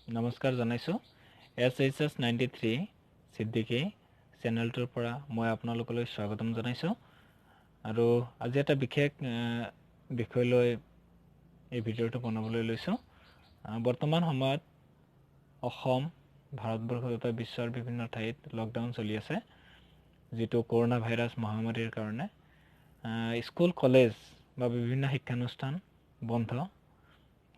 নমস্কাৰ জনাইছো SHS 93 সিদ্দিকী চেনেলটোৰ পৰা মই আপোনালোকলৈ স্বাগতম জনাইছো আৰু আজি এটা বিশেষ বিষয় লৈ এই ভিডিঅ'টো বনাবলৈ লৈছো বৰ্তমান সময়ত অসম ভাৰতবৰ্ষ তথা বিশ্বৰ বিভিন্ন ঠাইত লকডাউন চলি আছে যেটো কৰোনা ভাইৰাছ মহামাৰীৰ কাৰণে স্কুল কলেজ বা বিভিন্ন শিক্ষানুষ্ঠান বন্ধ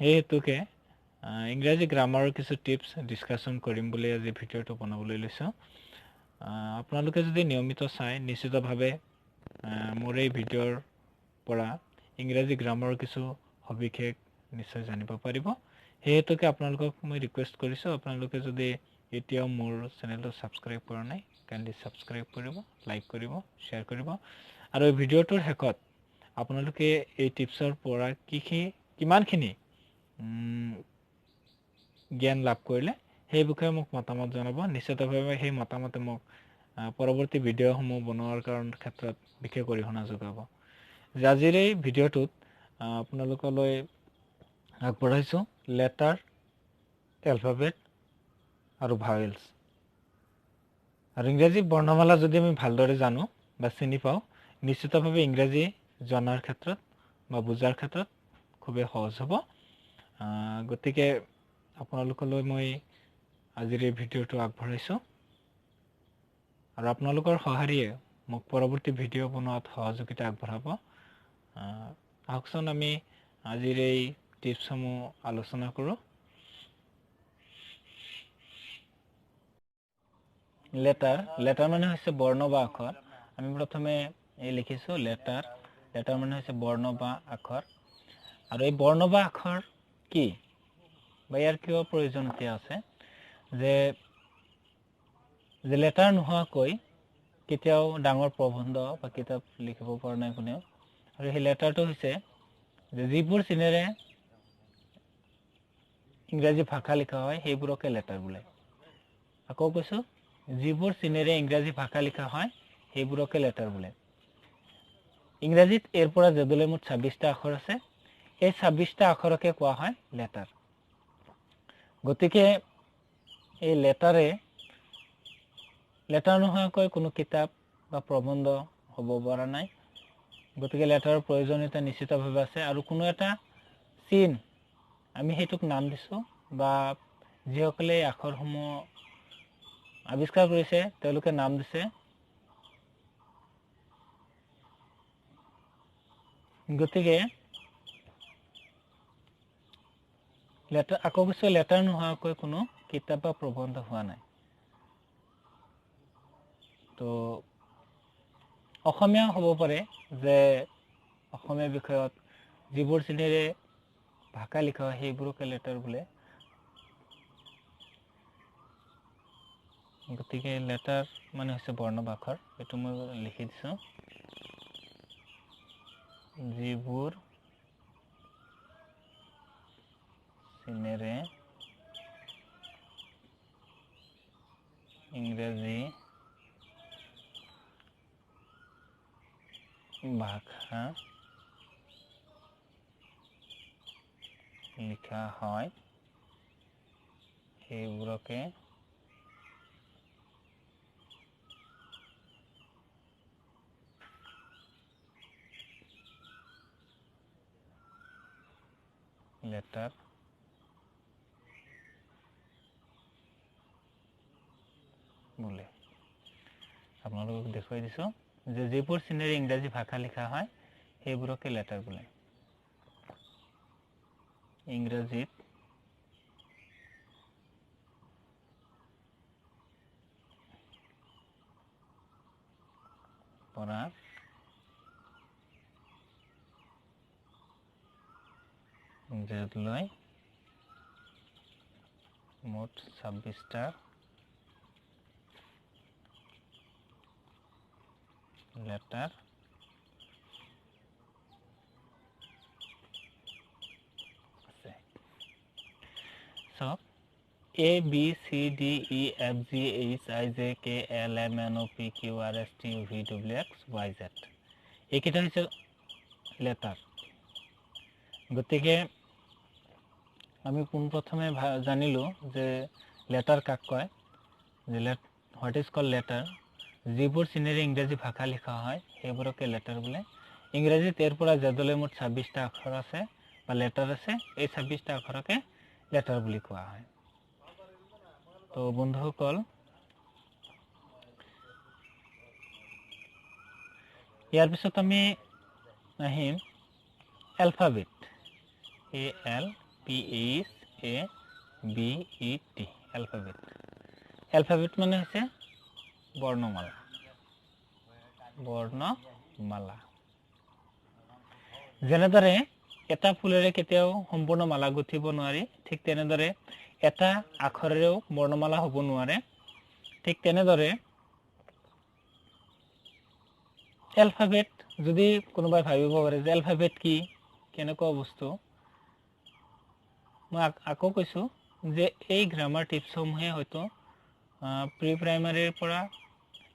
এই হেতুকে ইংৰাজী গ্ৰামাৰৰ কিছু টিপছ ডিসকাশন কৰিম বুলি আজি ভিডিঅ'টো বনাবলৈ লৈছো আপোনালোকে যদি নিয়মিত চাই নিশ্চিতভাৱে মোৰ এই ভিডিঅ'ৰ পৰা ইংৰাজী গ্ৰামাৰৰ কিছু সবিশেষ নিশ্চয় জানিব পাৰিব এই হেতুকে আপোনালোকক মই ৰিকুৱেষ্ট কৰিছো আপোনালোকে যদি এতিয়াও মোৰ চেনেলটো সাবস্ক্ৰাইব কৰা নাই কাইন্ডলি সাবস্ক্ৰাইব কৰিব লাইক কৰিব শেয়াৰ কৰিব আৰু এই ভিডিঅ'টোৰ শেষত আপোনালোকে এই টিপছৰ পৰা কিমানখিনি জ্ঞান লাভ কৰিলে সেই বিষয়ে মোক মতামত জনাব নিশ্চিতভাৱে সেই মতামতে মোক পৰৱৰ্তী ভিডিঅ'সমূহ বনোৱাৰ ক্ষেত্ৰত বিশেষ অৰিহণা যোগাব আজিৰ এই ভিডিঅ'টোত আপোনালোকলৈ আগবঢ়াইছো লেটাৰ এলফাবেট আৰু ভাৱেলছ আৰু ইংৰাজী বৰ্ণমালা যদি আমি ভালদৰে জানো বা চিনি পাওঁ নিশ্চিতভাৱে ইংৰাজী জনাৰ ক্ষেত্ৰত বা বুজাৰ ক্ষেত্ৰত খুবেই সহজ হ'ব গতিকে আপোনালোকলৈ মই আজিৰ এই ভিডিঅ'টো আগবঢ়াইছো আৰু আপোনালোকৰ সহায়েৰে মোক পৰৱৰ্তী ভিডিঅ' বনোৱাত সহযোগিতা আগবঢ়াব আহকচোন আমি আজিৰ এই টিপছসমূহ আলোচনা কৰোঁ লেটাৰ মানে হৈছে বৰ্ণ বা আখৰ আমি প্ৰথমে এই লিখিছো লেটাৰ মানে হৈছে বৰ্ণ বা আখৰ আৰু এই বৰ্ণ বা আখৰ কি বা ইয়াৰ কিয় প্ৰয়োজনীয়তা আছে যে লেটাৰ নোহোৱাকৈ কেতিয়াও ডাঙৰ প্ৰবন্ধ বা কিতাপ লিখিব পৰা নাই কোনেও আৰু সেই লেটাৰটো হৈছে যে যিবোৰ চিনেৰে ইংৰাজী ভাষা লিখা হয় সেইবোৰকে লেটাৰ বোলে আকৌ কৈছো যিবোৰ চিনেৰে ইংৰাজী ভাষা লিখা হয় সেইবোৰকে লেটাৰ বোলে ইংৰাজীত এৰ পৰা জেডলৈ মুঠ 26টা আখৰ আছে এই 26টা আখৰকে কোৱা হয় লেটাৰ গতিকে এই লেটাৰ নোহোৱাকৈ কোনো কিতাপ বা প্ৰবন্ধ হ'ব পৰা নাই গতিকে লেটাৰৰ প্ৰয়োজনীয়তা নিশ্চিতভাৱে আছে আৰু কোনো এটা চিন আমি হেতুক নাম দিছো বা যিসকলে আখৰসমূহ আৱিষ্কাৰ কৰিছে তেওঁলোকে নাম দিছে গতিকে লেটাৰ নোহোৱাকৈ কোনো কিতাপ বা প্ৰবন্ধ হোৱা নাই তো অসমীয়া হ'ব পাৰে যে অসমীয়া বিষয়ত যিবোৰ চিনেৰে ভাষা লিখা হয় সেইবোৰকে লেটাৰ বোলে গতিকে লেটাৰ মানে হৈছে বৰ্ণ বা আখৰ এইটো মই লিখি দিছো যিবোৰ চিনেৰে ইংৰাজী ভাষা লিখা হয় সেইবোৰকে লেটাৰ বোলে আপোনালোকক দেখুৱাই দিছো যে যিবোৰ চিনেৰে ইংৰাজী ভাষা লিখা হয় সেইবোৰকে লেটাৰ বোলে ইংৰাজীত পৰা জেডলৈ মুঠ 26টা লেটাৰ আছে সব A B C D E F G H I J K L M N O P Q R S T U V W X Y Z এইকেইটা হৈছে লেটাৰ গতিকে আমি পোনপ্ৰথমে জানিলোঁ যে লেটাৰ কাক কয়, যে হোৱাট ইজ কল লেটাৰ। যিবোৰ চিনেৰে ইংৰাজী ভাষা লিখা হয় সেইবোৰকে লেটাৰ বোলে। ইংৰাজীত এৰ পৰা জেডলৈ মুঠ 26টা আখৰ আছে বা লেটাৰ আছে। এই 26টা আখৰকে লেটাৰ বুলি কোৱা হয়। তো বন্ধুসকল, ইয়াৰ পিছত আমি আহিম এলফাবেট। ALPHABET, alphabet. এলফাবেট মানে হৈছে বৰ্ণমালা। বৰ্ণমালা। যেনেদৰে এটা ফুলেৰে কেতিয়াও সম্পূৰ্ণ মালা গুঠিব নোৱাৰি, ঠিক তেনেদৰে এটা আখৰেও বৰ্ণমালা হ'ব নোৱাৰে। ঠিক তেনেদৰে এলফাবেট, যদি কোনোবাই ভাবিব পাৰে যে এলফাবেট কি, কেনেকুৱা বস্তু, মই আকৌ কৈছোঁ যে এই গ্ৰামাৰ টিপছসমূহে হয়তো প্ৰি প্ৰাইমাৰীৰ পৰা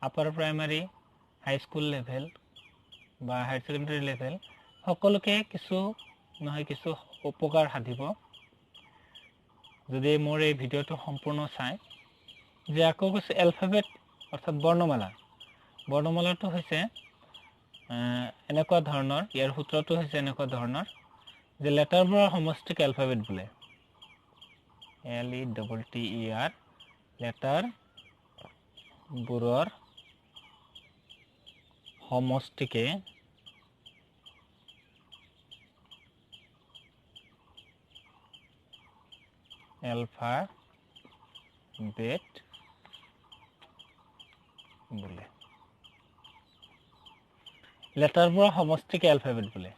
আপাৰ প্ৰাইমাৰী, হাইস্কুল লেভেল বা হায়াৰ ছেকেণ্ডেৰী লেভেল সকলোকে কিছু নহয় কিছু উপকাৰ সাধিব যদি মোৰ এই ভিডিঅ'টো সম্পূৰ্ণ চাই। যে আকৌ কৈছে এলফাবেট অৰ্থাৎ বৰ্ণমালা। বৰ্ণমালাটো হৈছে এনেকুৱা ধৰণৰ, ইয়াৰ সূত্ৰটো হৈছে এনেকুৱা ধৰণৰ যে লেটাৰবোৰৰ সমষ্টিক এলফাবেট বোলে। LETTER, লেটাৰবোৰৰ সমষ্টিকে এলফাবেট বোলে। লেটাৰবোৰৰ সমষ্টিকে এলফাবেট বোলে।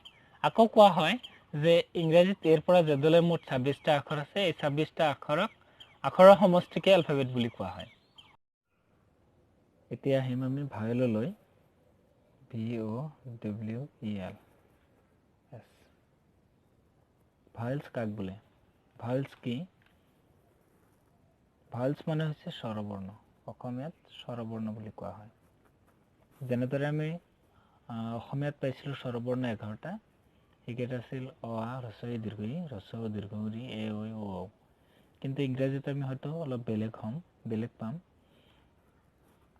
আকৌ কোৱা হয় যে ইংৰাজীত এৰ পৰা জেডলৈ মুঠ 26টা আখৰ আছে। এই 26টা আখৰৰ সমষ্টিকে এলফাবেট বুলি কোৱা হয়। এতিয়া আহিম আমি ভাৱেললৈ। VOWEL। ভাৱেলছ কাক বোলে? ভাৱেলছ কি? ভাৱেলছ মানে হৈছে স্বৰবৰ্ণ। অসমীয়াত স্বৰবৰ্ণ বুলি কোৱা হয়। যেনেদৰে আমি অসমীয়াত পাইছিলোঁ স্বৰবৰ্ণ 11টা। সেইকেইটা আছিল অ, আ, হ্ৰস্ব ই দীৰ্ঘ ই, হ্ৰস্ব উ দীৰ্ঘ উ, ঋ, এ, ঐ, ও, ঔ। কিন্তু ইংৰাজীত আমি হয়তো অলপ বেলেগ পাম।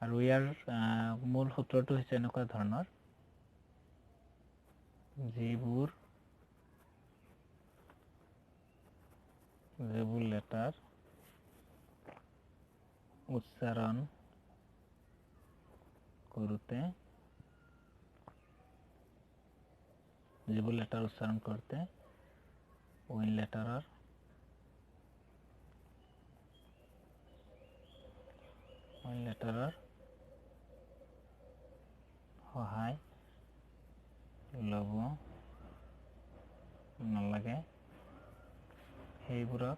আৰু ইয়াৰ মূল সূত্ৰটো হৈছে এনেকুৱা ধৰণৰ, যিবোৰ লেটাৰ উচ্চাৰণ কৰোঁতে ওয়েন লেটাৰৰ সহায় ল'ব নালাগে, সেইবোৰক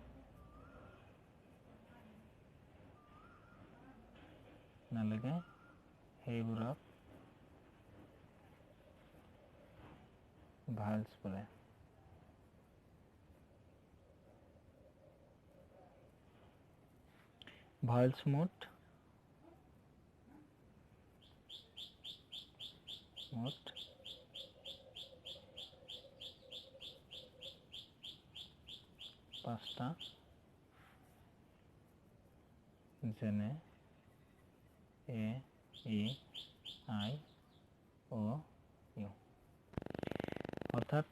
ভাৱেলছ বোলে। ভাৱেলছ মুঠ 5টা, যেনে এ, ই, আই, ও, ইউ। অৰ্থাৎ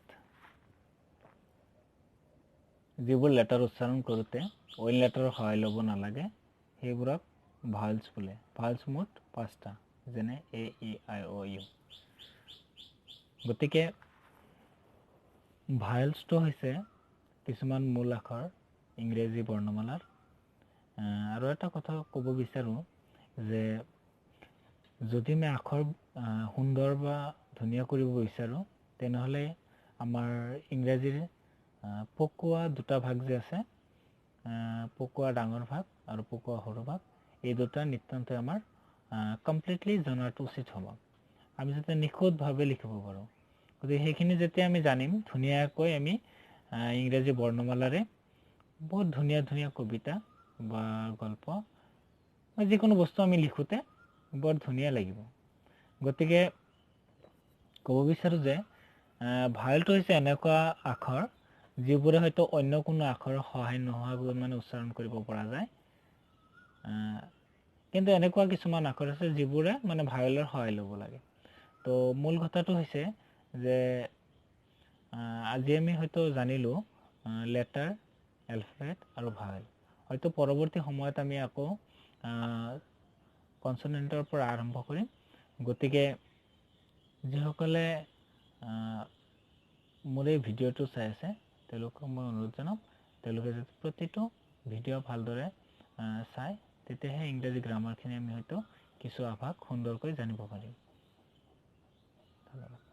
যিবোৰ লেটাৰ উচ্চাৰণ কৰোঁতে ওয়েন লেটাৰৰ সহায় ল'ব নালাগে সেইবোৰক ভাৱেলছ বোলে। ভাৱেলছ মুঠ 5টা, যেনে এ, ই, আই, ও, ইউ। গতিকে ভাৱেলছটো হৈছে কিছুমান মূল আখৰ ইংৰাজী বৰ্ণমালাৰ। আৰু এটা কথা ক'ব বিচাৰোঁ যে যদি আমি আখৰ সুন্দৰ বা ধুনীয়া কৰিব বিচাৰোঁ, তেনেহ'লে আমাৰ ইংৰাজীৰ পকোৱা দুটা ভাগ যে আছে, পকোৱা ডাঙৰ ভাগ আৰু পকোৱা সৰু ভাগ, এই দুটা নিতান্তই আমাৰ কমপ্লিটলি জনাটো উচিত হ'ব। আমি যাতে নিখুঁতভাৱে লিখিব পাৰোঁ। গতিকে সেইখিনি যেতিয়া আমি জানিম, ধুনীয়াকৈ আমি ইংৰাজী বৰ্ণমালাৰে বহুত ধুনীয়া ধুনীয়া কবিতা বা গল্প বা যিকোনো বস্তু আমি লিখোঁতে বৰ ধুনীয়া লাগিব। গতিকে ক'ব বিচাৰোঁ যে ভাৱেলটো হৈছে এনেকুৱা আখৰ যিবোৰে হয়তো অন্য কোনো আখৰৰ সহায় নোহোৱাকৈ মানে উচ্চাৰণ কৰিব পৰা যায়। কিন্তু এনেকুৱা কিছুমান আখৰ আছে যিবোৰে মানে ভাৱেলৰ সহায় ল'ব লাগে। তো মূল কথাটো হৈছে যে আজি আমি হয়তো জানিলোঁ লেটাৰ, এলফাবেট আৰু ভাৱেল। হয়তো পৰৱৰ্তী সময়ত আমি আকৌ কনচনেণ্টৰ পৰা আৰম্ভ কৰিম। গতিকে যিসকলে মোৰ এই ভিডিঅ'টো চাই আছে তেওঁলোকক মই অনুৰোধ জনাম তেওঁলোকে যদি প্ৰতিটো ভিডিঅ' ভালদৰে চাই, তেতিয়াহে ইংৰাজী গ্ৰামাৰখিনি আমি হয়তো কিছু আভাস সুন্দৰকৈ জানিব পাৰিম। ধন্যবাদ।